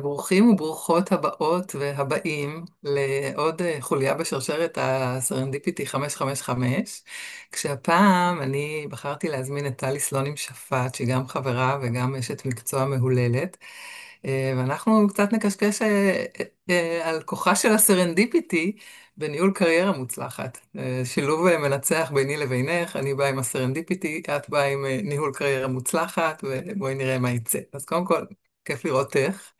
ברוכים וברוכות הבאות והבאים לעוד חוליה בשרשרת הסרנדיפיטי 555, כשהפעם אני בחרתי להזמין את טלי סלונים שפט, שהיא גם חברה וגם אשת מקצוע מהוללת, ואנחנו קצת נקשקש על כוחה של הסרנדיפיטי בניהול קריירה מוצלחת. שילוב מנצח ביני לבינך, אני באה עם הסרנדיפיטי, את באה עם ניהול קריירה מוצלחת, ובואי נראה מה יצא. אז קודם כל, כיף לראותך.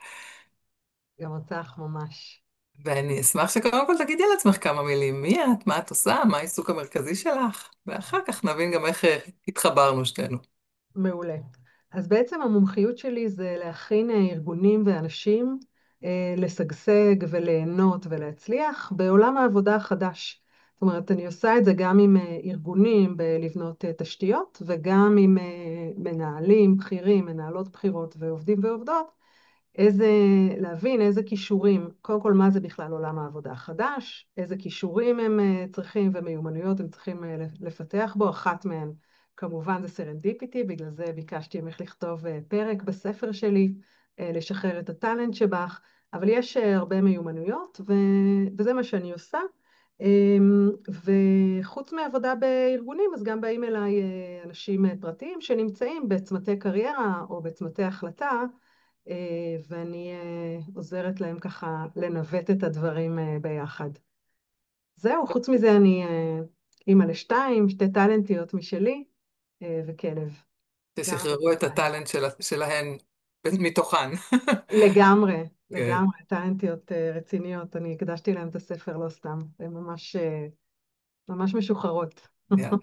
גם אותך ממש. ואני אשמח שקודם כל תגידי על עצמך כמה מילים. מי את? מה את עושה? מה העיסוק המרכזי שלך? ואחר כך נבין גם איך התחברנו שתינו. מעולה. אז בעצם המומחיות שלי זה להכין ארגונים ואנשים לשגשג וליהנות ולהצליח בעולם העבודה החדש. זאת אומרת, אני עושה את זה גם עם ארגונים בלבנות תשתיות וגם עם מנהלים בכירים, מנהלות בכירות ועובדים ועובדות, איזה, להבין איזה כישורים, קודם כל מה זה בכלל עולם העבודה החדש, איזה כישורים הם צריכים ומיומנויות הם צריכים לפתח בו, אחת מהן כמובן זה סרנדיפיטי, בגלל זה ביקשתי ממך לכתוב פרק בספר שלי, לשחרר את הטאלנט שבך, אבל יש הרבה מיומנויות וזה מה שאני עושה. וחוץ מעבודה בארגונים, אז גם באים אליי אנשים פרטיים שנמצאים בצמתי קריירה או בצמתי החלטה, ואני עוזרת להם ככה לנווט את הדברים ביחד. זהו, חוץ מזה אני אימא לשתיים, שתי טלנטיות משלי, וכלב, גם ששחררו את בינתיים. הטאלנט שלהן מתוכן. לגמרי, כן. לגמרי, טלנטיות רציניות. אני הקדשתי להם את הספר לא סתם, הן ממש, ממש משוחררות. יאללה.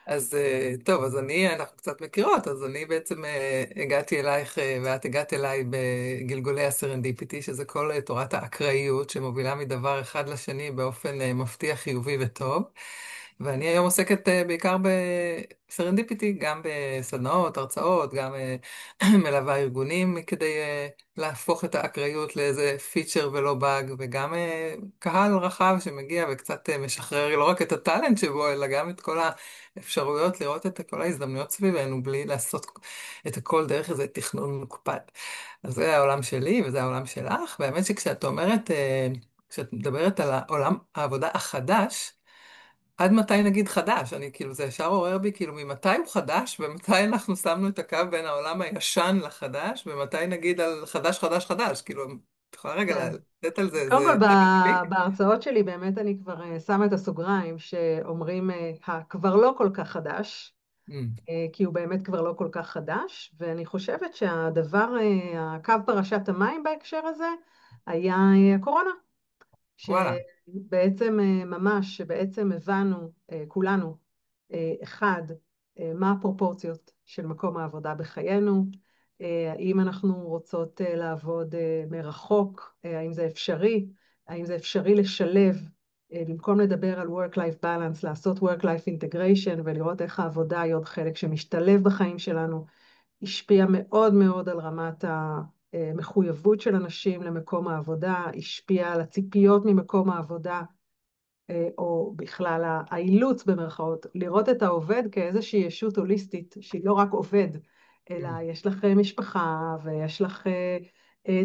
אז טוב, אז אנחנו קצת מכירות, אז אני בעצם הגעתי אלייך ואת הגעת אליי בגלגולי הסרנדיפיטי, שזה כל תורת האקראיות שמובילה מדבר אחד לשני באופן מפתיע, חיובי וטוב. ואני היום עוסקת בעיקר בסרנדיפיטי, גם בסדנאות, הרצאות, גם מלווה ארגונים כדי להפוך את האקראיות לאיזה פיצ'ר ולא באג, וגם קהל רחב שמגיע וקצת משחרר לא רק את הטאלנט שבו, אלא גם את כל האפשרויות לראות את כל ההזדמנויות סביבנו, בלי לעשות את הכל דרך איזה תכנון מוקפד. אז זה העולם שלי וזה העולם שלך, והאמת שכשאת אומרת, כשאת מדברת על העולם העבודה החדש, עד מתי נגיד חדש? אני כאילו, זה ישר עורר בי, כאילו, ממתי הוא חדש, ומתי אנחנו שמנו את הקו בין העולם הישן לחדש, ומתי נגיד על חדש, חדש, חדש? כאילו, את יכולה רגע כן. לתת על זה קודם כל, איזה רקע כללי? בהרצאות שלי באמת אני כבר שמה את הסוגריים שאומרים, כבר לא כל כך חדש, Mm, כי הוא באמת כבר לא כל כך חדש, ואני חושבת שהדבר, הקו פרשת המים בהקשר הזה, היה הקורונה, וואלה. שבעצם ממש, שבעצם הבנו כולנו, אחד, מה הפרופורציות של מקום העבודה בחיינו, האם אנחנו רוצות לעבוד מרחוק, האם זה אפשרי, האם זה אפשרי לשלב, במקום לדבר על Work-Life Balance, לעשות Work-Life Integration ולראות איך העבודה היא עוד חלק שמשתלב בחיים שלנו, השפיע מאוד מאוד על רמת המחויבות של אנשים למקום העבודה, השפיע על הציפיות ממקום העבודה, או בכלל האילוץ במרכאות, לראות את העובד כאיזושהי ישות הוליסטית, שהיא לא רק עובד, אלא Mm, יש לך משפחה, ויש לך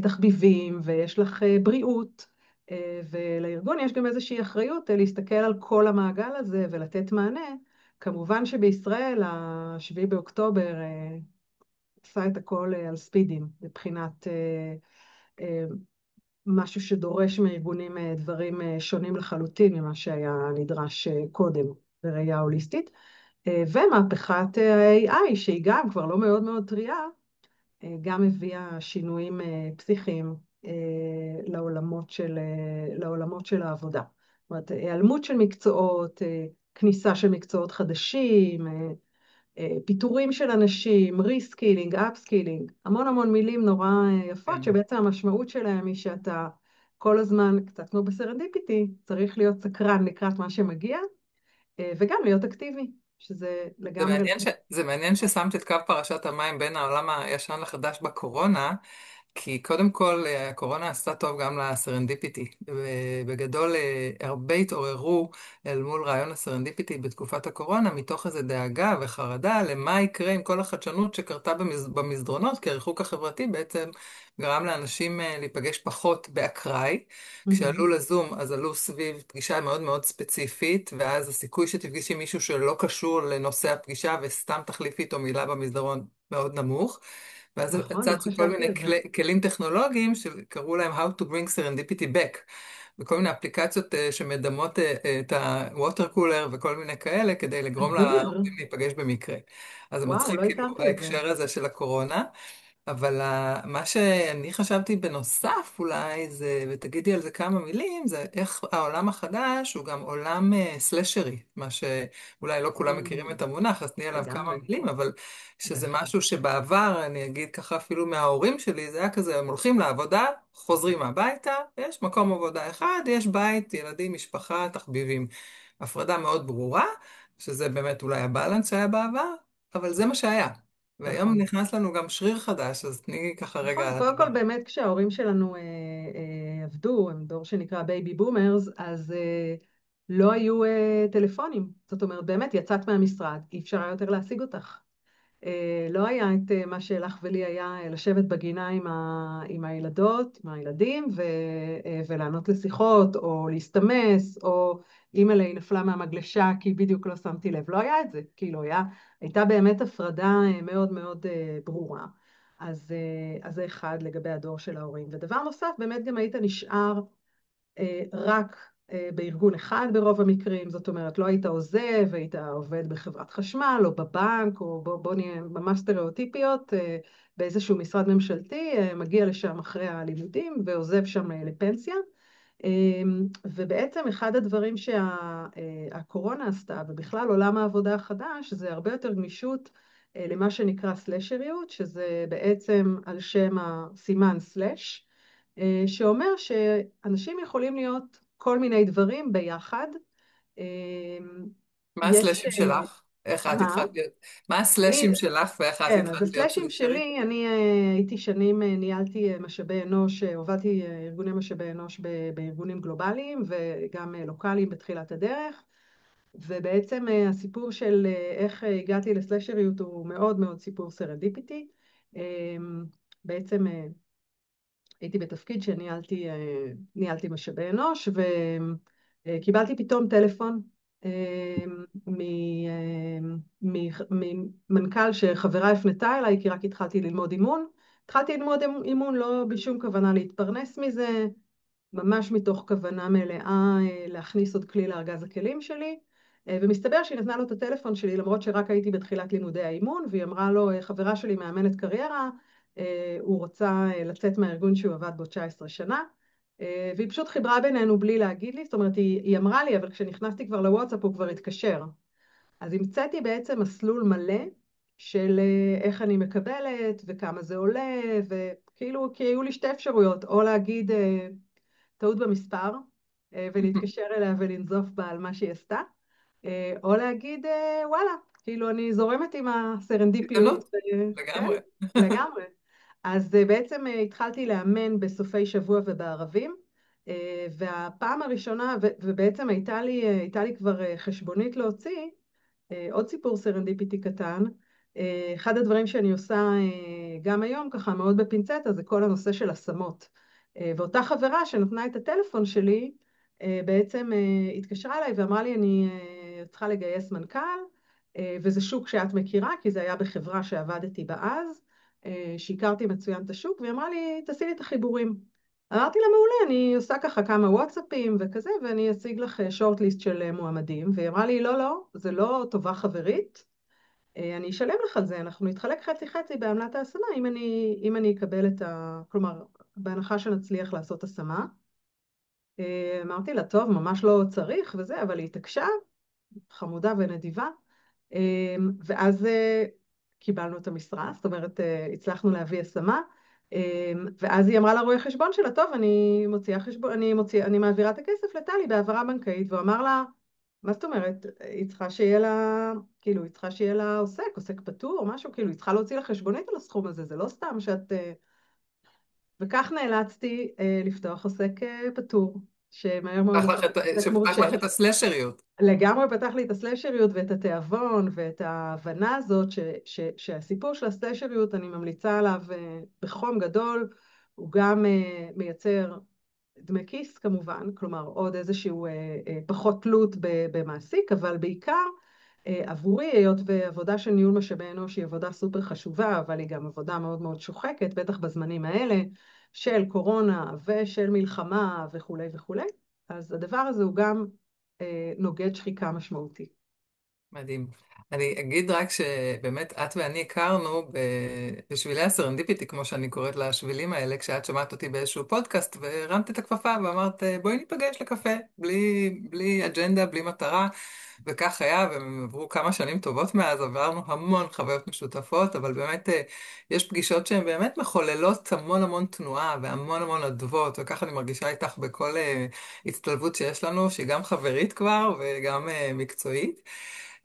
תחביבים, ויש לך בריאות, ולארגון יש גם איזושהי אחריות להסתכל על כל המעגל הזה ולתת מענה. כמובן שבישראל, ה-7 באוקטובר, עשה את הכל על ספידים, מבחינת אה, משהו שדורש מארגונים דברים שונים לחלוטין ממה שהיה נדרש קודם בראייה הוליסטית. ומהפכת ה-AI, שהיא גם כבר לא מאוד מאוד טריה, גם הביאה שינויים פסיכיים לעולמות של העבודה. זאת אומרת, היעלמות של מקצועות, כניסה של מקצועות חדשים, פיטורים של אנשים, ריסקילינג, אפסקילינג, המון המון מילים נורא יפות, כן. שבעצם המשמעות שלהם היא שאתה כל הזמן, קצת כמו בסרנדיפיטי, צריך להיות סקרן לקראת מה שמגיע, וגם להיות אקטיבי, שזה לגמרי... זה מעניין ששמת את קו פרשת המים בין העולם הישן לחדש בקורונה, כי קודם כל, הקורונה עשתה טוב גם לסרנדיפיטי. בגדול, הרבה התעוררו אל מול רעיון הסרנדיפיטי בתקופת הקורונה, מתוך איזו דאגה וחרדה למה יקרה עם כל החדשנות שקרתה במסדרונות, כי הריחוק החברתי בעצם גרם לאנשים להיפגש פחות באקראי. כשעלו מהמם. לזום, אז עלו סביב פגישה מאוד מאוד ספציפית, ואז הסיכוי שתפגשי מישהו שלא קשור לנושא הפגישה וסתם תחליפי איתו מילה במסדרון מאוד נמוך. ואז נכון, לא צצו כל חשבתי מיני על זה. כלים טכנולוגיים שקראו להם How to bring serendipity back. וכל מיני אפליקציות שמדמות את הווטר קולר וכל מיני כאלה, כדי לגרום אדיר. לעובדים להיפגש במקרה. אז זה וואו, מצחיק לא כאילו הכרתי את זה. ההקשר הזה של הקורונה. אבל מה שאני חשבתי בנוסף אולי זה, ותגידי על זה כמה מילים, זה איך העולם החדש הוא גם עולם סלשרי, מה שאולי לא כולם מכירים את המונח, אז תני עליו כמה לגמרי, מילים, אבל שזה בהחלט. משהו שבעבר, אני אגיד ככה אפילו מההורים שלי, זה היה כזה, הם הולכים לעבודה, חוזרים הביתה, יש מקום עבודה אחד, יש בית, ילדים, משפחה, תחביבים. הפרדה מאוד ברורה, שזה באמת אולי הבלנס שהיה בעבר, אבל זה מה שהיה. והיום נכון. נכנס לנו גם שריר חדש, אז תני ככה רגע נכון, על קודם הדבר. כל באמת כשההורים שלנו עבדו, הם דור שנקרא בייבי בומרס, אז לא היו טלפונים. זאת אומרת, באמת יצאת מהמשרד, אי אפשר היה יותר להשיג אותך. לא היה את מה שלך ולי היה לשבת בגינה עם הילדות, עם הילדים, ולענות לשיחות, או להסתמס, או אימא'לה היא נפלה מהמגלשה כי בדיוק לא שמתי לב. לא היה את זה. כאילו הייתה באמת הפרדה מאוד מאוד ברורה. אז זה אחד לגבי הדור של ההורים. ודבר נוסף, באמת גם היית נשאר רק בארגון אחד ברוב המקרים, זאת אומרת, לא היית עוזב, היית עובד בחברת חשמל או בבנק, או בוא נהיה ממש סטריאוטיפיות, באיזשהו משרד ממשלתי, מגיע לשם אחרי הלימודים ועוזב שם לפנסיה. ובעצם אחד הדברים שהקורונה עשתה, ובכלל עולם העבודה החדש, זה הרבה יותר גמישות למה שנקרא סלשריות, שזה בעצם על שם הסימן סלש. שאומר שאנשים יכולים להיות כל מיני דברים ביחד. אה, מה יש, הסלאשים שלך? איך את מה? התחלת להיות? מה אני, הסלאשים שלך ואיך את כן, אז התחלת להיות הסלאשים סלשרית? שלי, אני הייתי שנים, ניהלתי משאבי אנוש, הובלתי ארגוני משאבי אנוש בארגונים גלובליים וגם לוקאליים בתחילת הדרך, ובעצם הסיפור של איך הגעתי לסלשריות הוא מאוד מאוד סיפור סרנדיפיטי. בעצם הייתי בתפקיד ניהלתי משאבי אנוש, וקיבלתי פתאום טלפון ממנכ"ל שחברה הפנתה אליי, כי רק התחלתי ללמוד אימון. התחלתי ללמוד אימון לא בשום כוונה להתפרנס מזה, ממש מתוך כוונה מלאה להכניס עוד כלי לארגז הכלים שלי. ומסתבר שהיא נתנה לו את הטלפון שלי, למרות שרק הייתי בתחילת לימודי האימון, והיא אמרה לו, חברה שלי מאמנת קריירה, הוא רוצה לצאת מהארגון שהוא עבד בו 19 שנה, והיא פשוט חיברה בינינו בלי להגיד לי, זאת אומרת, היא אמרה לי, אבל כשנכנסתי כבר לוואטסאפ הוא כבר התקשר. אז המצאתי בעצם מסלול מלא של איך אני מקבלת וכמה זה עולה, וכאילו, כי היו לי שתי אפשרויות, או להגיד טעות במספר, ולהתקשר אליה ולנזוף בה על מה שהיא עשתה, או להגיד וואלה, כאילו אני זורמת עם הזדמנות, הסרנדיפיות, כן, לגמרי. לגמרי. אז בעצם התחלתי לאמן בסופי שבוע ובערבים, והפעם הראשונה, ובעצם הייתה לי כבר חשבונית להוציא, עוד סיפור סרנדיפיטי קטן. אחד הדברים שאני עושה גם היום, ככה מאוד בפינצטה, זה כל הנושא של השמות. ואותה חברה שנתנה את הטלפון שלי, בעצם התקשרה אליי ואמרה לי, אני צריכה לגייס מנכ"ל, וזה שוק שאת מכירה, כי זה היה בחברה שעבדתי בה אז, שהכרתי מצוין את השוק, והיא אמרה לי, תעשי לי את החיבורים. אמרתי לה, מעולה, אני עושה ככה כמה וואטסאפים וכזה, ואני אשיג לך שורט ליסט של מועמדים. והיא אמרה לי, לא, לא, זה לא טובה חברית, אני אשלם לך על זה, אנחנו נתחלק חצי חצי בעמלת ההשמה, אם אני אקבל כלומר, בהנחה שנצליח לעשות השמה. אמרתי לה, טוב, ממש לא צריך וזה, אבל היא התעקשה, חמודה ונדיבה. ואז קיבלנו את המשרה, זאת אומרת, הצלחנו להביא השמה, ואז היא אמרה לרואה חשבון שלה, טוב, אני מוציאה חשבון, אני מעבירה את הכסף לטלי בהעברה בנקאית, והוא אמר לה, מה זאת אומרת, היא צריכה שיהיה לה, כאילו, היא צריכה שיהיה לה עוסק פטור או משהו, כאילו, היא צריכה להוציא לה חשבונית על הסכום הזה, זה לא סתם שאת... וכך נאלצתי לפתוח עוסק פטור, שמהר מאוד הפך לעוסק שפתח מורשה. לך את הסלשריות. לגמרי פתח לי את הסלשריות ואת התיאבון ואת ההבנה הזאת שהסיפור של הסלשריות, אני ממליצה עליו בחום גדול, הוא גם מייצר דמי כיס כמובן, כלומר עוד איזשהו פחות תלות במעסיק, אבל בעיקר עבורי, היות ועבודה של ניהול משאבי אנוש היא עבודה סופר חשובה, אבל היא גם עבודה מאוד מאוד שוחקת, בטח בזמנים האלה של קורונה ושל מלחמה וכולי וכולי, אז הדבר הזה הוא גם נוגד שחיקה משמעותי. מדהים. אני אגיד רק שבאמת את ואני הכרנו בשבילי הסרנדיפיטי, כמו שאני קוראת לשבילים האלה, כשאת שמעת אותי באיזשהו פודקאסט והרמת את הכפפה ואמרת, בואי ניפגש לקפה, בלי אג'נדה, בלי מטרה, וכך היה, ועברו כמה שנים טובות מאז, עברנו המון חוויות משותפות, אבל באמת יש פגישות שהן באמת מחוללות המון המון תנועה והמון המון אדוות, וככה אני מרגישה איתך בכל הצטלבות שיש לנו, שהיא גם חברית כבר וגם מקצועית.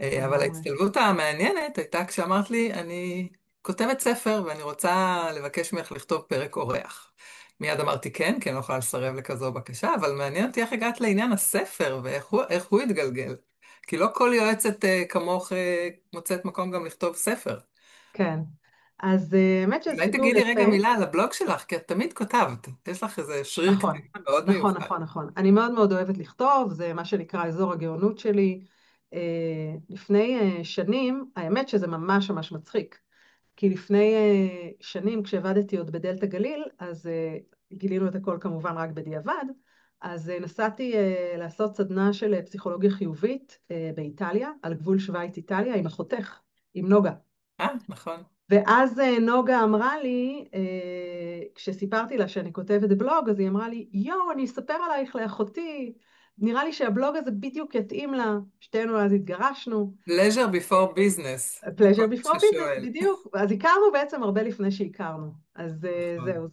אבל לגמרי. ההצטלבות המעניינת הייתה כשאמרת לי, אני כותבת ספר ואני רוצה לבקש ממך לכתוב פרק אורח. מיד אמרתי כן, כי אני לא יכולה לסרב לכזו בקשה, אבל מעניין אותי איך הגעת לעניין הספר איך הוא התגלגל. כי לא כל יועצת כמוך מוצאת מקום גם לכתוב ספר. כן. אז האמת שזה אולי סיפור תגידי רגע יפה. מילה על הבלוג שלך, כי את תמיד כותבת. יש לך איזה שריר נכון, כתיבה מאוד נכון, מיוחד. נכון, נכון. אני מאוד מאוד אוהבת לכתוב, זה מה שנקרא אזור הגאונות שלי. לפני שנים, האמת שזה ממש ממש מצחיק, כי לפני שנים כשעבדתי עוד בדלתא גליל, אז גילינו את הכל כמובן רק בדיעבד, אז נסעתי לעשות סדנה של פסיכולוגיה חיובית באיטליה, על גבול שווייץ-איטליה, עם אחותך, עם נוגה. נכון. ואז נוגה אמרה לי, כשסיפרתי לה שאני כותבת בלוג, אז היא אמרה לי, יואו, אני אספר עלייך לאחותי, נראה לי שהבלוג הזה בדיוק יתאים לה. שתינו אז התגרשנו, pleasure before business, לכל pleasure מי before business, ששואל. בדיוק. אז הכרנו בעצם הרבה לפני שהכרנו. אז נכון. זהו,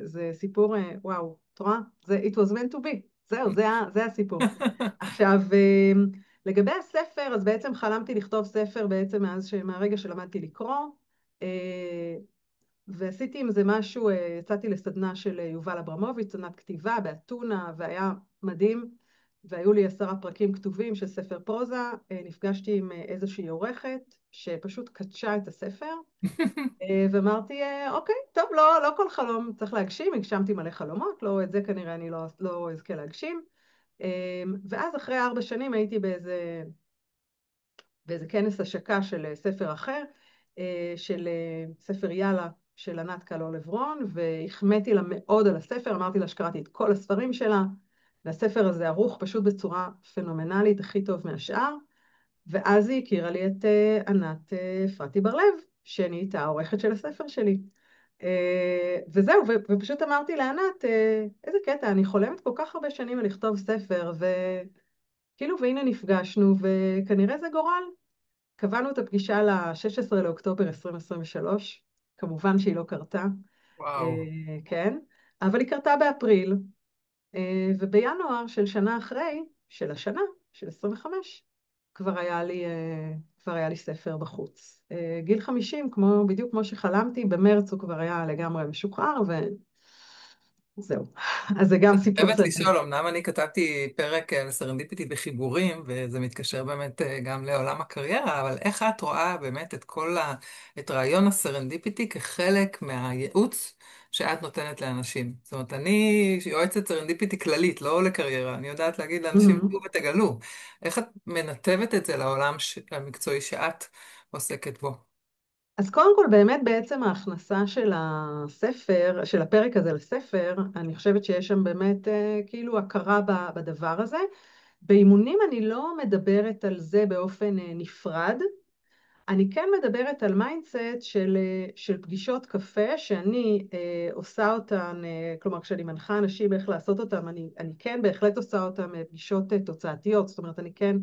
זה סיפור, וואו, את רואה? it was meant to be. זהו, זה הסיפור. עכשיו, לגבי הספר, אז בעצם חלמתי לכתוב ספר בעצם מהרגע שלמדתי לקרוא. ועשיתי עם זה משהו, יצאתי לסדנה של יובל אברמוביץ', סדנת כתיבה באתונה, והיה מדהים, והיו לי 10 פרקים כתובים של ספר פרוזה, נפגשתי עם איזושהי עורכת, שפשוט קדשה את הספר, ואמרתי, אוקיי, טוב, לא כל חלום צריך להגשים, הגשמתי מלא חלומות, לא, את זה כנראה אני לא אזכה להגשים, ואז אחרי 4 שנים הייתי באיזה כנס השקה של ספר אחר, של ספר יאללה של ענת קלו לברון, והחמאתי לה מאוד על הספר, אמרתי לה שקראתי את כל הספרים שלה, והספר הזה ערוך פשוט בצורה פנומנלית, הכי טוב מהשאר, ואז היא הכירה לי את ענת אפרתי בר-לב, שנהייתה העורכת של הספר שלי. וזהו, ופשוט אמרתי לענת, איזה קטע, אני חולמת כל כך הרבה שנים על לכתוב ספר, וכאילו, והנה נפגשנו, וכנראה זה גורל. קבענו את הפגישה ל-16 לאוקטובר 2023, כמובן שהיא לא קרתה, וואו. כן, אבל היא קרתה באפריל, ובינואר של שנה אחרי, של השנה, של 25, כבר היה לי ספר בחוץ. גיל 50, בדיוק כמו שחלמתי, במרץ הוא כבר היה לגמרי משוחרר, וזהו. אז זה גם אני סיפור חייבת סרטן. לשאול, אמנם אני כתבתי פרק על סרנדיפיטי בחיבורים, וזה מתקשר באמת גם לעולם הקריירה, אבל איך את רואה באמת את רעיון הסרנדיפיטי כחלק מהייעוץ שאת נותנת לאנשים? זאת אומרת, אני יועצת סרנדיפיטי כללית, לא לקריירה. אני יודעת להגיד לאנשים, תראו Mhm. ותגלו. איך את מנתבת את זה לעולם המקצועי שאת עוסקת בו? אז קודם כל, באמת בעצם ההכנסה של הספר, של הפרק הזה לספר, אני חושבת שיש שם באמת כאילו הכרה בדבר הזה. באימונים אני לא מדברת על זה באופן נפרד, אני כן מדברת על מיינדסט של פגישות קפה, שאני עושה אותן, כלומר כשאני מנחה אנשים איך לעשות אותן, אני כן בהחלט עושה אותן פגישות תוצאתיות, זאת אומרת אני כן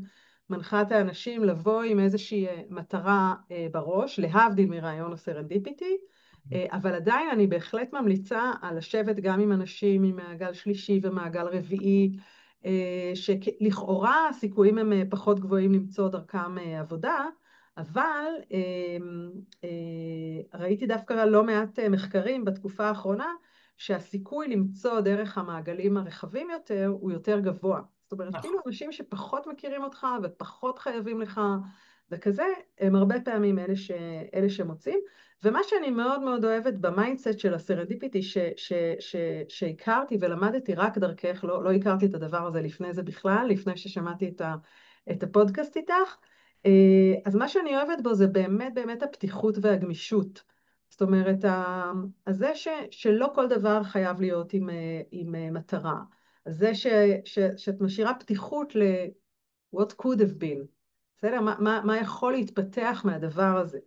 מנחה את האנשים לבוא עם איזושהי מטרה בראש, להבדיל מרעיון הסרנדיפיטי, אבל עדיין אני בהחלט ממליצה על לשבת גם עם אנשים ממעגל שלישי ומעגל רביעי, שלכאורה הסיכויים הם פחות גבוהים למצוא דרכם עבודה, אבל ראיתי דווקא לא מעט מחקרים בתקופה האחרונה, שהסיכוי למצוא דרך המעגלים הרחבים יותר הוא יותר גבוה. זאת אומרת, כאילו נכון. אנשים שפחות מכירים אותך ופחות חייבים לך וכזה, הם הרבה פעמים אלה שמוצאים. ומה שאני מאוד מאוד אוהבת במיינדסט של הסרנדיפיטי שהכרתי ולמדתי רק דרכך, לא הכרתי את הדבר הזה לפני זה בכלל, לפני ששמעתי את הפודקאסט איתך, אז מה שאני אוהבת בו זה באמת באמת הפתיחות והגמישות. זאת אומרת, זה שלא כל דבר חייב להיות עם מטרה. זה שאת משאירה פתיחות what could have been. בסדר? מה יכול להתפתח מהדבר הזה?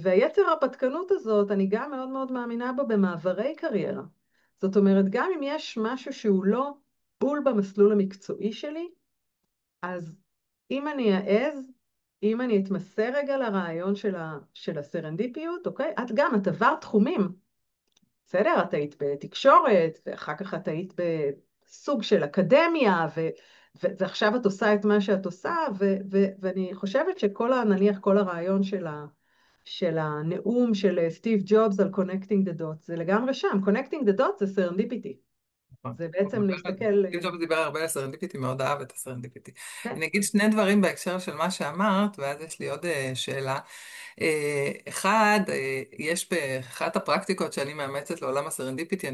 והיתר הרפתקנות הזאת, אני גם מאוד מאוד מאמינה בו במעברי קריירה. זאת אומרת, גם אם יש משהו שהוא לא בול במסלול המקצועי שלי, אז אם אני אעז, אם אני אתמסר רגע לרעיון של הסרנדיפיות, אוקיי? את עברת תחומים, בסדר? את היית בתקשורת, ואחר כך את היית בסוג של אקדמיה, ועכשיו את עושה את מה שאת עושה, ואני חושבת נניח כל הרעיון של הנאום של סטיב ג'ובס על Connecting the Dots, זה לגמרי שם. Connecting the Dots זה serendipity. נכון. זה הוא בעצם מדבר על זה. להסתכל, סטיב ג'ובס דיבר הרבה על הסרנדיפיטי, מאוד אהב את הסרנדיפיטי. כן, אני אגיד שני דברים בהקשר של מה שאמרת, ואז יש לי עוד שאלה. אחד, יש באחת הפרקטיקות שאני מאמצת לעולם הסרנדיפיטי,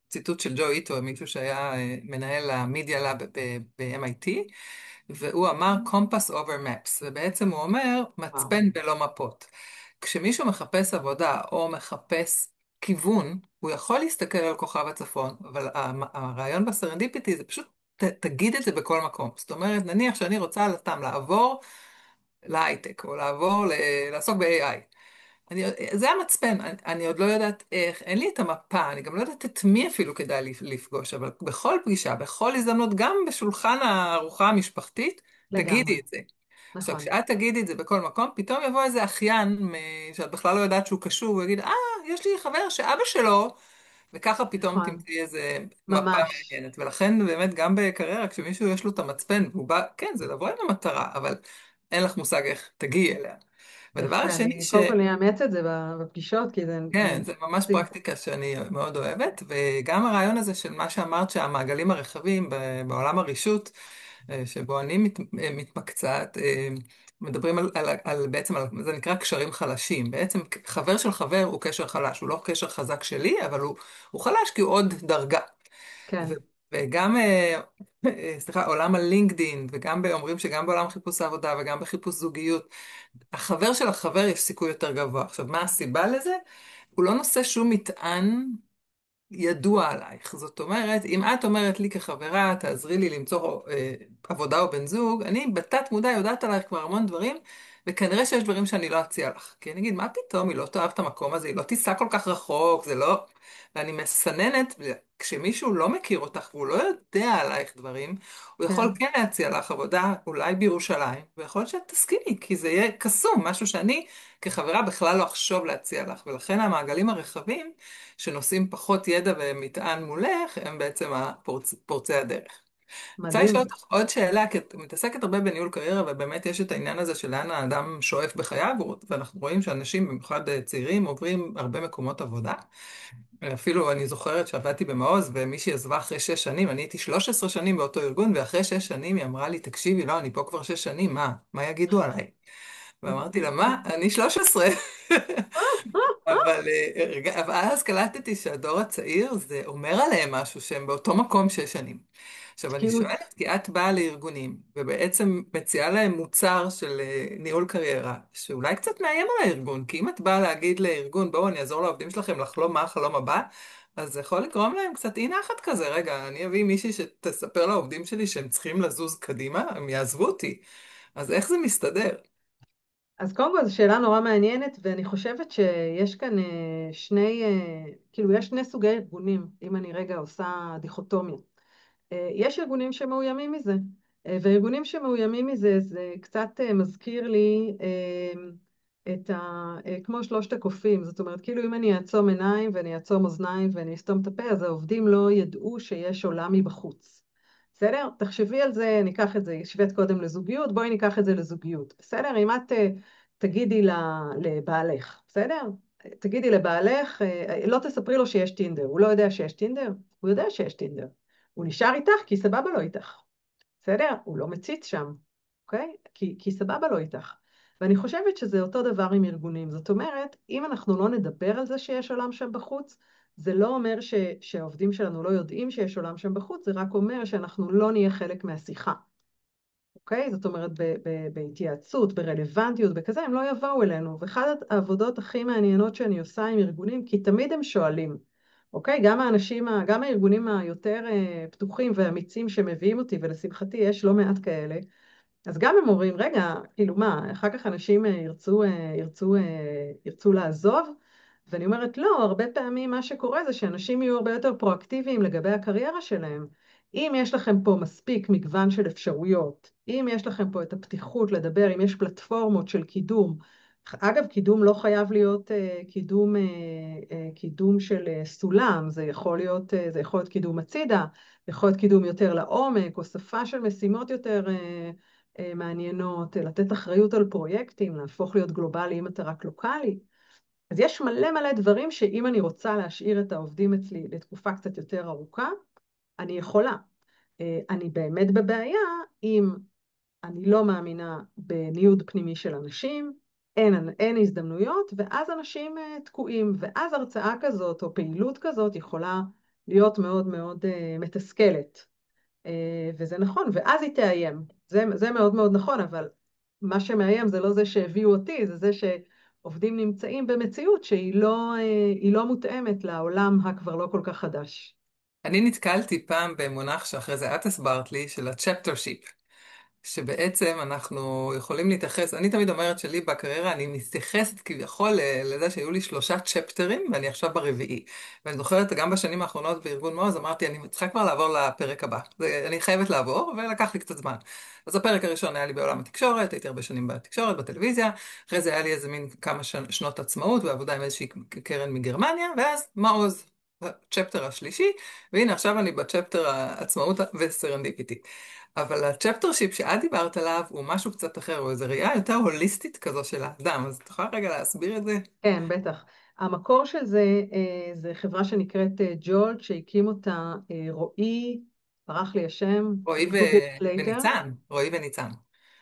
ציטוט של ג'ו איטו, מישהו שהיה מנהל המדיה לאב ב-MIT, והוא אמר Compass over Maps, ובעצם הוא אומר וואו, מצפן בלא מפות. כשמישהו מחפש עבודה או מחפש כיוון, הוא יכול להסתכל על כוכב הצפון, אבל הרעיון בסרנדיפיטי זה פשוט תגיד את זה בכל מקום. זאת אומרת, נניח שאני רוצה סתם לעבור להייטק, או לעסוק ב-AI. זה המצפן, אני עוד לא יודעת איך, אין לי את המפה, אני גם לא יודעת את מי אפילו כדאי לפגוש, אבל בכל פגישה, בכל הזדמנות, גם בשולחן הארוחה המשפחתית, לגמרי, תגידי את זה. עכשיו, נכון, כשאת תגידי את זה בכל מקום, פתאום יבוא איזה אחיין שאת בכלל לא יודעת שהוא קשור, הוא יגיד, יש לי חבר שאבא שלו, וככה פתאום נכון, תמצאי איזה מפה ממש. מעניינת. ולכן באמת גם בקריירה, כשמישהו יש לו את המצפן, והוא בא, כן, זה לבוא עם המטרה, אבל אין לך מושג איך תגיעי אליה. והדבר יפה, השני אני קודם כל אאמץ את זה בפגישות, כי זה כן, זה ממש מדהים. פרקטיקה שאני מאוד אוהבת, וגם הרעיון הזה של מה שאמרת שהמעגלים הרחבים בעולם הרישות, שבו אני מתמקצעת, מדברים בעצם זה נקרא קשרים חלשים. בעצם חבר של חבר הוא קשר חלש, הוא לא קשר חזק שלי, אבל הוא חלש כי הוא עוד דרגה. ו- כן, וגם, סליחה, עולם הלינקדין, וגם אומרים שגם בעולם חיפוש העבודה וגם בחיפוש זוגיות, החבר של החבר יש סיכוי יותר גבוה. עכשיו, מה הסיבה לזה? הוא לא נושא שום מטען ידוע עלייך. זאת אומרת, אם את אומרת לי כחברה, תעזרי לי למצוא עבודה או בן זוג, אני בתת מודע יודעת עלייך כבר המון דברים, וכנראה שיש דברים שאני לא אציע לך. כי אני אגיד, מה פתאום, היא לא תאהב את המקום הזה, היא לא תיסע כל כך רחוק, זה לא... ואני מסננת, כשמישהו לא מכיר אותך והוא לא יודע עלייך דברים, הוא יכול כן, כן להציע לך עבודה, אולי בירושלים, ויכול להיות שאת תסכימי, כי זה יהיה קסום, משהו שאני כחברה בכלל לא אחשוב להציע לך, ולכן המעגלים הרחבים שנושאים פחות ידע ומטען מולך, הם בעצם פורצי הדרך. אני רוצה לשאול מדהים. אותך עוד שאלה, כי את מתעסקת הרבה בניהול קריירה, ובאמת יש את העניין הזה של לאן האדם שואף בחייו, ואנחנו רואים שאנשים, במיוחד צעירים, עוברים הרבה מקומות עבודה. אפילו אני זוכרת שעבדתי במעוז, ומישהי עזבה אחרי 6 שנים, אני הייתי 13 שנים באותו ארגון, ואחרי 6 שנים היא אמרה לי, תקשיבי, לא, אני פה כבר 6 שנים, מה יגידו עליי? ואמרתי לה, מה? אני 13. אבל אז קלטתי שהדור הצעיר, זה אומר עליהם משהו שהם באותו מקום 6 שנים. עכשיו, אני תקיעות, שואלת, כי את באה לארגונים, ובעצם מציעה להם מוצר של ניהול קריירה, שאולי קצת מאיים על הארגון, כי אם את באה להגיד לארגון, בואו, אני אעזור לעובדים שלכם לחלום מה החלום הבא, אז זה יכול לגרום להם קצת אי נחת כזה, רגע, אני אביא מישהי שתספר לעובדים שלי שהם צריכים לזוז קדימה, הם יעזבו אותי. אז איך זה מסתדר? אז קודם כל זו שאלה נורא מעניינת, ואני חושבת שיש כאן כאילו יש שני סוגי ארגונים, אם אני רגע עושה דיכוטומיה. יש ארגונים שמאוימים מזה, וארגונים שמאוימים מזה, זה קצת מזכיר לי כמו שלושת הקופים, זאת אומרת, כאילו אם אני אעצום עיניים ואני אעצום אוזניים ואני אסתום את הפה, אז העובדים לא ידעו שיש עולם מבחוץ. בסדר? תחשבי על זה, ניקח את זה, השווית קודם לזוגיות, בואי ניקח את זה לזוגיות. בסדר? אם את תגידי לבעלך, בסדר? תגידי לבעלך, לא תספרי לו שיש טינדר, הוא לא יודע שיש טינדר? הוא יודע שיש טינדר. הוא נשאר איתך כי סבבה לו איתך. בסדר? הוא לא מציץ שם. אוקיי? כי סבבה לא איתך. ואני חושבת שזה אותו דבר עם ארגונים. זאת אומרת, אם אנחנו לא נדבר על זה שיש עולם שם בחוץ, זה לא אומר שהעובדים שלנו לא יודעים שיש עולם שם בחוץ, זה רק אומר שאנחנו לא נהיה חלק מהשיחה. אוקיי? זאת אומרת, בהתייעצות, ברלוונטיות, בכזה, הם לא יבואו אלינו. ואחת העבודות הכי מעניינות שאני עושה עם ארגונים, כי תמיד הם שואלים, אוקיי? גם האנשים, גם הארגונים היותר פתוחים ואמיצים שמביאים אותי, ולשמחתי יש לא מעט כאלה, אז גם הם אומרים, רגע, כאילו מה, אחר כך אנשים ירצו לעזוב? ואני אומרת, לא, הרבה פעמים מה שקורה זה שאנשים יהיו הרבה יותר פרואקטיביים לגבי הקריירה שלהם. אם יש לכם פה מספיק מגוון של אפשרויות, אם יש לכם פה את הפתיחות לדבר, אם יש פלטפורמות של קידום, אגב, קידום לא חייב להיות קידום של סולם, זה יכול להיות קידום הצידה, יכול להיות קידום יותר לעומק, הוספה של משימות יותר מעניינות, לתת אחריות על פרויקטים, להפוך להיות גלובלי אם אתה רק לוקאלי. אז יש מלא מלא דברים שאם אני רוצה להשאיר את העובדים אצלי לתקופה קצת יותר ארוכה, אני יכולה. אני באמת בבעיה אם אני לא מאמינה בניוד פנימי של אנשים, אין הזדמנויות, ואז אנשים תקועים, ואז הרצאה כזאת או פעילות כזאת יכולה להיות מאוד מאוד מתסכלת. וזה נכון, ואז היא תאיים. זה מאוד מאוד נכון, אבל מה שמאיים זה לא זה שהביאו אותי, זה זה שעובדים נמצאים במציאות שהיא לא מותאמת לעולם הכבר לא כל כך חדש. אני נתקלתי פעם במונח שאחרי זה את הסברת לי, של ה-chapter ship. שבעצם אנחנו יכולים להתייחס, אני תמיד אומרת שלי בקריירה אני מתייחסת כביכול לזה שהיו לי 3 צ'פטרים ואני עכשיו ברביעי. ואני זוכרת גם בשנים האחרונות בארגון מעוז אמרתי אני צריכה כבר לעבור לפרק הבא, אני חייבת לעבור ולקח לי קצת זמן. אז הפרק הראשון היה לי בעולם התקשורת, הייתי הרבה שנים בתקשורת, בטלוויזיה, אחרי זה היה לי איזה מין כמה שנות עצמאות ועבודה עם איזושהי קרן מגרמניה, ואז מעוז. הצ'פטר השלישי, והנה עכשיו אני בצ'פטר העצמאות וסרנדיפיטי. אבל הצ'פטר שיפ שאת דיברת עליו הוא משהו קצת אחר, הוא איזו ראייה יותר הוליסטית כזו של האדם, אז את יכולה רגע להסביר את זה? כן, בטח. המקור של זה, זה חברה שנקראת ג'ולט, שהקים אותה רועי, ברח לי השם, רועי גוגל לייטר. וניצן, רועי וניצן.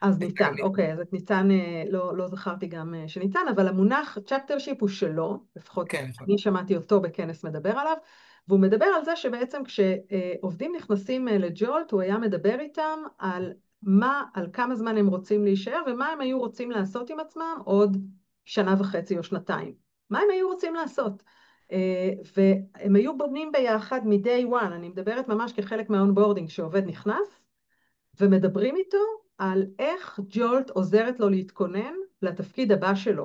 אז הייתה ניתן, גם ניצן. אוקיי, אז את ניתן לא זכרתי גם שניתן, אבל המונח צ'פטר שיפ הוא שלו, לפחות כן, נכון. אני שמעתי אותו בכנס מדבר עליו, והוא מדבר על זה שבעצם כשעובדים נכנסים לג'ולט, הוא היה מדבר איתם על כמה זמן הם רוצים להישאר, ומה הם היו רוצים לעשות עם עצמם עוד שנה וחצי או שנתיים. מה הם היו רוצים לעשות? והם היו בונים ביחד מ-day one, אני מדברת ממש כחלק מהאונבורדינג שעובד נכנס, ומדברים איתו על איך ג'ולט עוזרת לו להתכונן לתפקיד הבא שלו.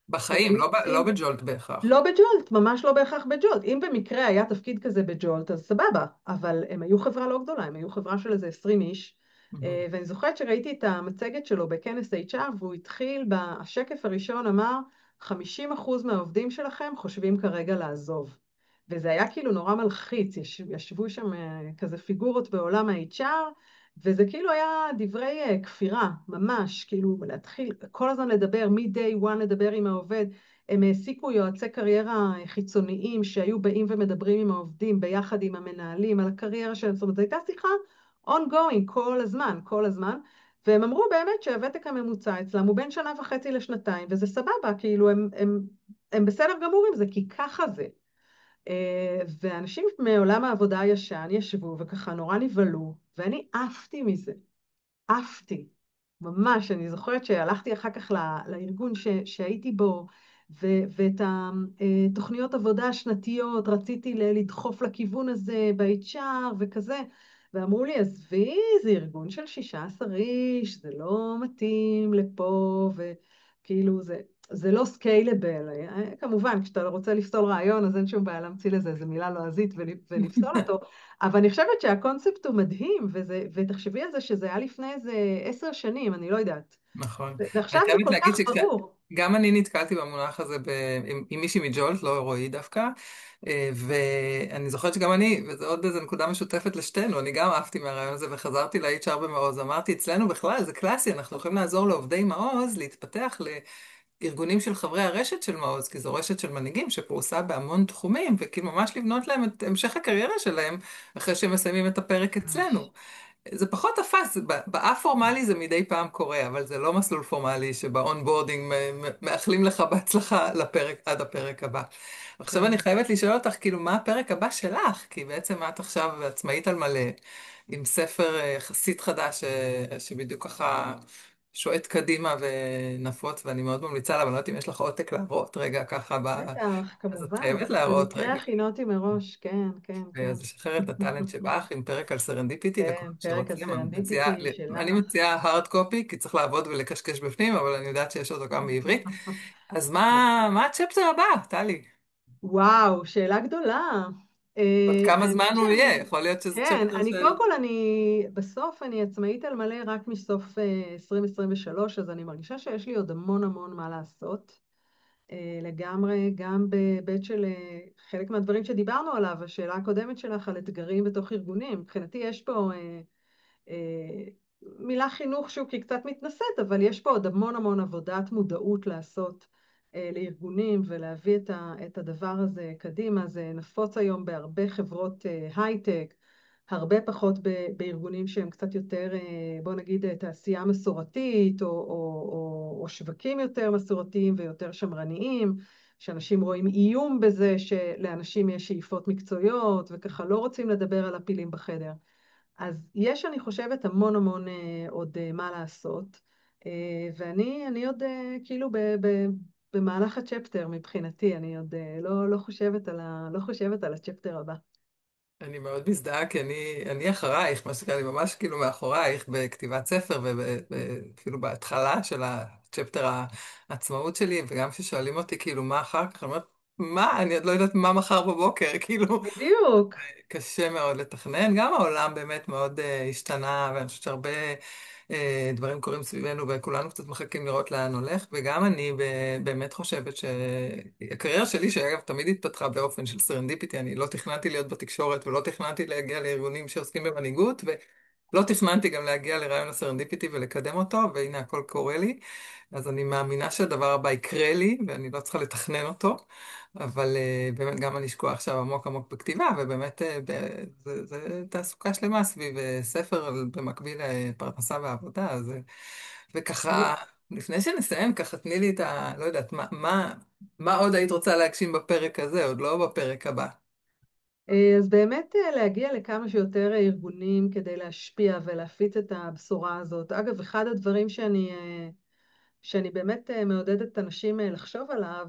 והם בחיים, היו לא עושים, בג'ולט בהכרח. לא בג'ולט, ממש לא בהכרח בג'ולט. אם במקרה היה תפקיד כזה בג'ולט, אז סבבה, אבל הם היו חברה לא גדולה, הם היו חברה של איזה 20 איש, מהמם. ואני זוכרת שראיתי את המצגת שלו בכנס HR, והוא התחיל, בשקף הראשון אמר, 50% מהעובדים שלכם חושבים כרגע לעזוב. וזה היה כאילו נורא מלחיץ, ישבו שם כזה פיגורות בעולם ה-HR, וזה כאילו היה דברי כפירה, ממש, כאילו להתחיל כל הזמן לדבר, מ-day one לדבר עם העובד. הם העסיקו יועצי קריירה חיצוניים שהיו באים ומדברים עם העובדים ביחד עם המנהלים על הקריירה שלהם, זאת אומרת, זו הייתה שיחה ongoing כל הזמן, כל הזמן, והם אמרו באמת שהוותק הממוצע אצלם הוא בין שנה וחצי לשנתיים, וזה סבבה, כאילו הם בסדר גמור עם זה, כי ככה זה. ואנשים מעולם העבודה הישן ישבו וככה נורא נבהלו, ואני עפתי מזה. עפתי, ממש. אני זוכרת שהלכתי אחר כך לארגון שהייתי בו, ואת התוכניות עבודה השנתיות רציתי לדחוף לכיוון הזה ב-HR וכזה, ואמרו לי, עזבי, זה ארגון של 16 איש, זה לא מתאים לפה, וכאילו זה לא סקיילבל. כמובן, כשאתה רוצה לפסול רעיון, אז אין שום בעיה להמציא לזה איזה מילה לועזית ולפסול אותו, אבל אני חושבת שהקונספט הוא מדהים, ותחשבי על זה שזה היה לפני איזה 10 שנים, אני לא יודעת. נכון. ועכשיו אני זה חייבת כל להגיד כך ברור. שגם אני נתקלתי במונח הזה עם מישהי מג'ולט, לא רועי דווקא, ואני זוכרת שגם אני, וזו עוד איזו נקודה משותפת לשתינו, אני גם עפתי מהרעיון הזה וחזרתי ל-HR במעוז, אמרתי, אצלנו בכלל זה קלאסי, אנחנו יכולים לעזור לעובדי מעוז להתפתח לארגונים של חברי הרשת של מעוז, כי זו רשת של מנהיגים שפרוסה בהמון תחומים, וכאילו ממש לבנות להם את המשך הקריירה שלהם אחרי שהם מסיימים את הפרק אצלנו. זה פחות תפס, באף פורמלי זה מדי פעם קורה, אבל זה לא מסלול פורמלי שבאונבורדינג מאחלים לך בהצלחה לפרק, עד הפרק הבא. עכשיו אני כן. חייבת לשאול אותך, כאילו, מה הפרק הבא שלך? כי בעצם את עכשיו עצמאית על מלא, עם ספר יחסית חדש, שבדיוק ככה שועט קדימה ונפוץ, ואני מאוד ממליצה עליו, אני לא יודעת אם יש לך עותק להראות רגע ככה, בטח, אז את כמובן. חייבת להראות במקרה רגע. הכינותי מראש, כן, כן, כן. אז לשחרר את הטאלנט שבך עם פרק על סרנדיפיטי לכל כן, מי פרק שרוצה. הסרנדיפיטי אני שלך. מציעה הארד קופי, כי צריך לעבוד ולקשקש בפנים, אבל אני יודעת שיש אותו גם בעברית. אז אז מה הצ'פטר הבא, טלי? וואו, שאלה גדולה. עוד כמה זמן האמת הוא יהיה? שאני, יכול להיות שזה כן, צ'פטר אני קודם של... כל, בסוף אני עצמאית על מלא רק מסוף 2023, אז אני מרגישה שיש לי עוד המון המון מה לעשות. לגמרי, גם בהיבט של חלק מהדברים שדיברנו עליו, השאלה הקודמת שלך על אתגרים בתוך ארגונים. מבחינתי יש פה אה, מילה חינוך שהוא כי קצת מתנשאת, אבל יש פה עוד המון המון עבודת מודעות לעשות לארגונים ולהביא את הדבר הזה קדימה. זה נפוץ היום בהרבה חברות הייטק, הרבה פחות בארגונים שהם קצת יותר, בוא נגיד, תעשייה מסורתית או שווקים יותר מסורתיים ויותר שמרניים, שאנשים רואים איום בזה שלאנשים יש שאיפות מקצועיות וככה לא רוצים לדבר על הפילים בחדר. אז יש, אני חושבת, המון המון עוד מה לעשות, ואני עוד כאילו במהלך הצ'פטר מבחינתי, אני עוד לא חושבת לא חושבת על הצ'פטר הבא. אני מאוד מזדהה, כי אני אחרייך, מה שנקרא, אני ממש כאילו מאחורייך בכתיבת ספר, ואפילו בהתחלה של הצ'פטר העצמאות שלי, וגם כששואלים אותי כאילו מה אחר כך, אני אומרת, מה? אני עוד לא יודעת מה מחר בבוקר, כאילו, בדיוק. קשה מאוד לתכנן. גם העולם באמת מאוד השתנה, ואני חושבת שהרבה דברים קורים סביבנו, וכולנו קצת מחכים לראות לאן הולך, וגם אני באמת חושבת שהקריירה שלי, שאגב תמיד התפתחה באופן של סרנדיפיטי, אני לא תכננתי להיות בתקשורת, ולא תכננתי להגיע לארגונים שעוסקים במנהיגות, ולא תכננתי גם להגיע לרעיון הסרנדיפיטי ולקדם אותו, והנה הכל קורה לי. אז אני מאמינה שהדבר הבא יקרה לי, ואני לא צריכה לתכנן אותו. אבל באמת גם אני שקועה עכשיו עמוק עמוק בכתיבה, ובאמת זה תעסוקה שלמה סביב ספר במקביל לפרנסה ועבודה. וככה, אני, לפני שנסיים, ככה תני לי לא יודעת, מה עוד היית רוצה להגשים בפרק הזה, עוד לא בפרק הבא. אז באמת להגיע לכמה שיותר ארגונים כדי להשפיע ולהפיץ את הבשורה הזאת. אגב, אחד הדברים שאני באמת מעודדת אנשים לחשוב עליו,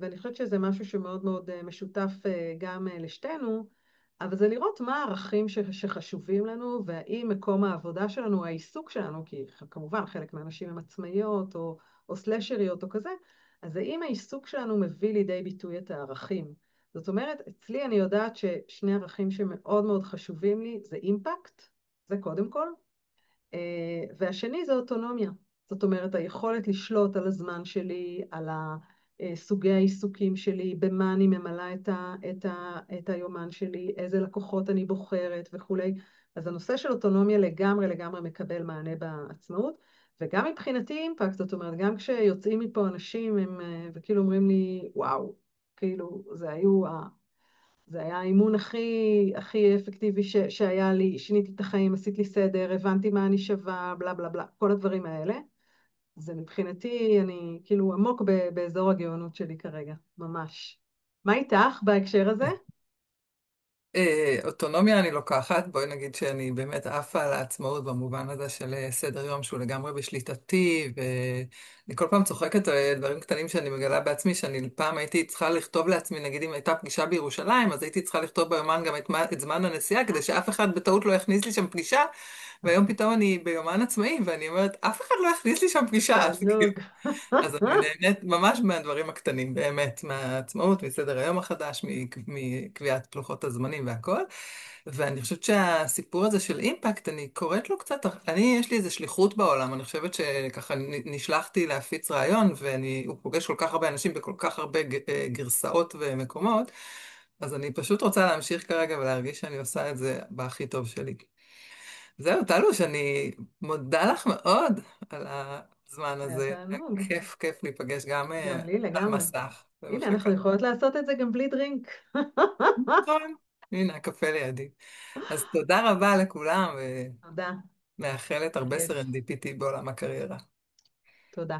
ואני חושבת שזה משהו שמאוד מאוד משותף גם לשתינו, אבל זה לראות מה הערכים שחשובים לנו, והאם מקום העבודה שלנו, העיסוק שלנו, כי כמובן חלק מהאנשים הם עצמאיות או סלשריות או כזה, אז האם העיסוק שלנו מביא לידי ביטוי את הערכים. זאת אומרת, אצלי אני יודעת ששני ערכים שמאוד מאוד חשובים לי זה אימפקט, זה קודם כל, והשני זה אוטונומיה. זאת אומרת, היכולת לשלוט על הזמן שלי, על סוגי העיסוקים שלי, במה אני ממלאה את היומן שלי, איזה לקוחות אני בוחרת וכולי. אז הנושא של אוטונומיה לגמרי לגמרי מקבל מענה בעצמאות, וגם מבחינתי אימפקט, זאת אומרת, גם כשיוצאים מפה אנשים הם, וכאילו אומרים לי, וואו, כאילו, זה היה האימון הכי אפקטיבי שהיה לי, שיניתי את החיים, עשית לי סדר, הבנתי מה אני שווה, בלה בלה בלה, כל הדברים האלה. זה מבחינתי, אני כאילו עמוק באזור הגאונות שלי כרגע, ממש. מה איתך בהקשר הזה? אוטונומיה אני לוקחת, בואי נגיד שאני באמת עפה על העצמאות במובן הזה של סדר יום שהוא לגמרי בשליטתי, ואני כל פעם צוחקת על דברים קטנים שאני מגלה בעצמי, שאני פעם הייתי צריכה לכתוב לעצמי, נגיד אם הייתה פגישה בירושלים, אז הייתי צריכה לכתוב ביומן גם את זמן הנסיעה, כדי שאף אחד בטעות לא יכניס לי שם פגישה, והיום פתאום אני ביומן עצמאי, ואני אומרת, אף אחד לא יכניס לי שם פגישה, אז כאילו, תענוג. אז אני נהנית ממש מהדברים הקטנים, באמת, מהעצמאות, מסדר היום החדש, מקביעת לוחות הזמנים והכל. ואני חושבת שהסיפור הזה של אימפקט, אני קוראת לו קצת, יש לי איזו שליחות בעולם, אני חושבת שככה נשלחתי להפיץ רעיון, והוא פוגש כל כך הרבה אנשים בכל כך הרבה גרסאות ומקומות, אז אני פשוט רוצה להמשיך כרגע ולהרגיש שאני עושה את זה בהכי טוב שלי. זהו, טלוש, אני מודה לך מאוד על הזמן היה הזה. תענוג. כיף להיפגש גם גם לי על לגמרי. מסך הנה, אנחנו ובחיקה. יכולות לעשות את זה גם בלי דרינק. נכון, הנה, הקפה לידי. אז תודה רבה לכולם, תודה, ומאחלת הרבה בכיף. סרנדיפיטי בעולם הקריירה. תודה.